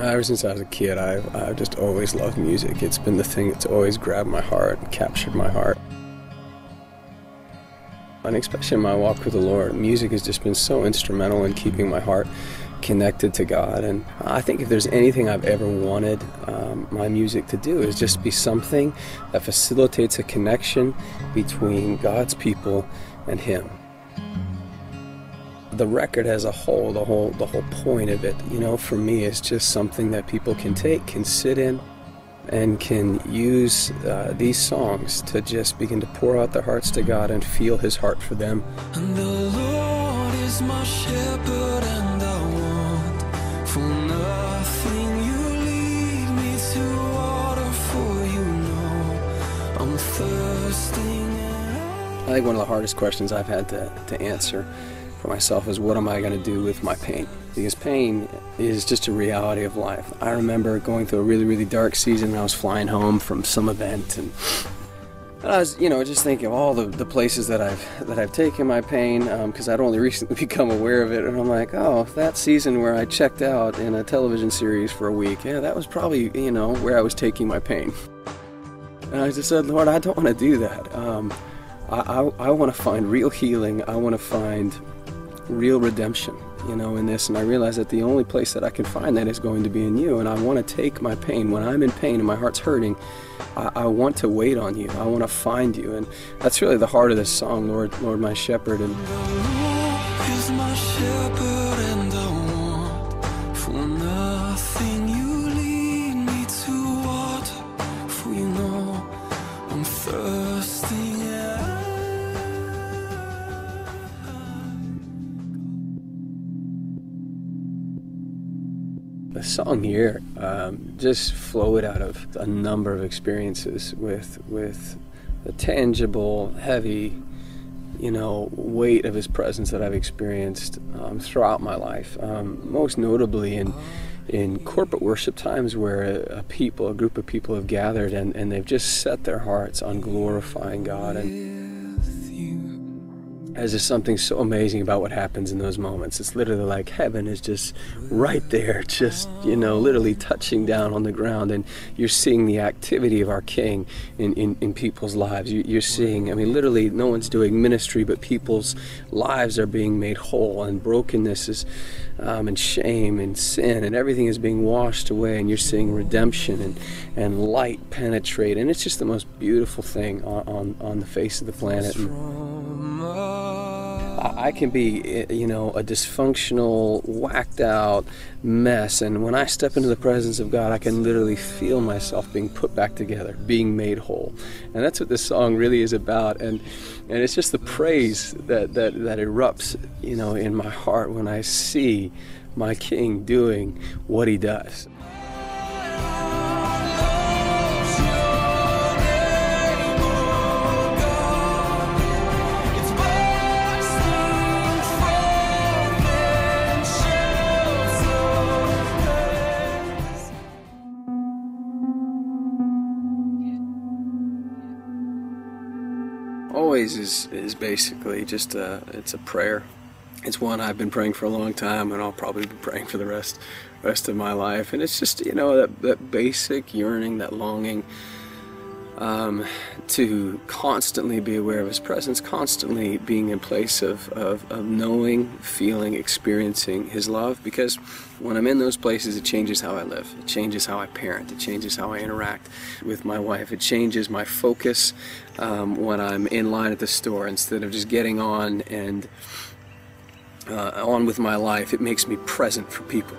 Ever since I was a kid, I've just always loved music. It's been the thing that's always grabbed my heart and captured my heart. And especially in my walk with the Lord, music has just been so instrumental in keeping my heart connected to God. And I think if there's anything I've ever wanted my music to do, is just be something that facilitates a connection between God's people and Him. The record as a whole, the whole point of it, for me, is just something that people can take, can sit in, and can use these songs to just begin to pour out their hearts to God and feel His heart for them. And the Lord is my shepherd, and I want for nothing. You lead me to water, for you know I'm thirsting. I think one of the hardest questions I've had to answer for myself is, what am I going to do with my pain? Because pain is just a reality of life. I remember going through a really, really dark season when I was flying home from some event, and I was, just thinking of all the places that I've taken my pain, because I'd only recently become aware of it, and I'm like, oh, that season where I checked out in a television series for a week, yeah, that was probably, where I was taking my pain. And I just said, Lord, I don't want to do that. I want to find real healing. I want to find real redemption, in this, and I realize that the only place that I can find that is going to be in you. And I want to take my pain when I'm in pain and my heart's hurting. I want to wait on you. I want to find you, and that's really the heart of this song, Lord, my shepherd. And the Lord is my shepherd, and I want for nothing. You lead me to water, for you know I'm thirsting. The song here just flowed out of a number of experiences with the tangible, heavy, weight of His presence that I've experienced throughout my life. Most notably in corporate worship times where a group of people have gathered and they've just set their hearts on glorifying God. And there's just something so amazing about what happens in those moments. It's literally like heaven is just right there, just, literally touching down on the ground, and you're seeing the activity of our King in people's lives. You're seeing, literally no one's doing ministry, but people's lives are being made whole, and brokenness is, and shame and sin, and everything is being washed away, and you're seeing redemption and light penetrate, and it's just the most beautiful thing on the face of the planet. I can be, a dysfunctional, whacked out mess, and when I step into the presence of God, I can literally feel myself being put back together, being made whole. And that's what this song really is about, and it's just the praise that erupts, in my heart when I see my King doing what He does. Always is basically just it's a prayer. It's one I've been praying for a long time, and I'll probably be praying for the rest of my life. And it's just that basic yearning, that longing to constantly be aware of His presence, constantly being in place of knowing, feeling, experiencing His love. Because when I'm in those places, it changes how I live. It changes how I parent. It changes how I interact with my wife. It changes my focus when I'm in line at the store. Instead of just getting on and on with my life, it makes me present for people.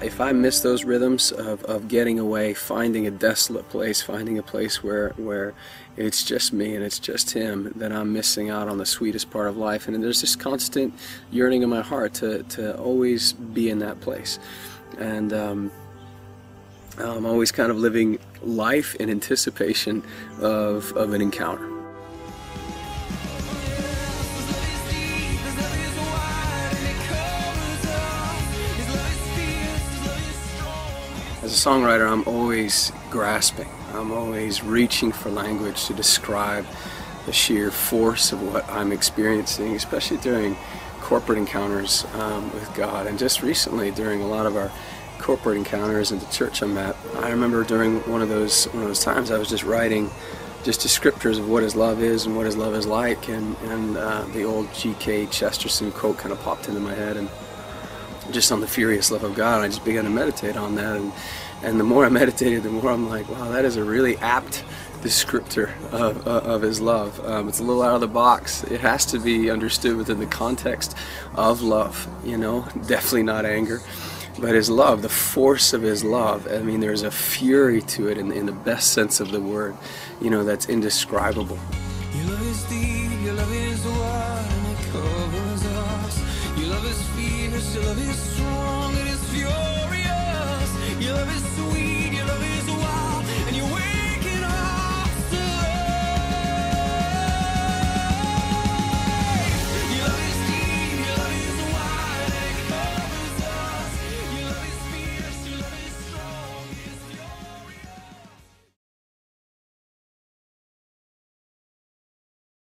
If I miss those rhythms of getting away, finding a desolate place, finding a place where it's just me and it's just Him, then I'm missing out on the sweetest part of life. And there's this constant yearning in my heart to always be in that place. And I'm always kind of living life in anticipation of an encounter. As a songwriter, I'm always grasping. I'm always reaching for language to describe the sheer force of what I'm experiencing, especially during corporate encounters with God. And just recently, during a lot of our corporate encounters in the church I'm at, I remember during one of those times I was just writing just descriptors of what His love is and what His love is like, and the old G.K. Chesterton quote kind of popped into my head, and just on the furious love of God, and I just began to meditate on that, and the more I meditated, the more I'm like, wow, that is a really apt descriptor of His love. It's a little out of the box. It has to be understood within the context of love, you know, definitely not anger, but His love, the force of His love. I mean, there's a fury to it in the best sense of the word, you know, that's indescribable.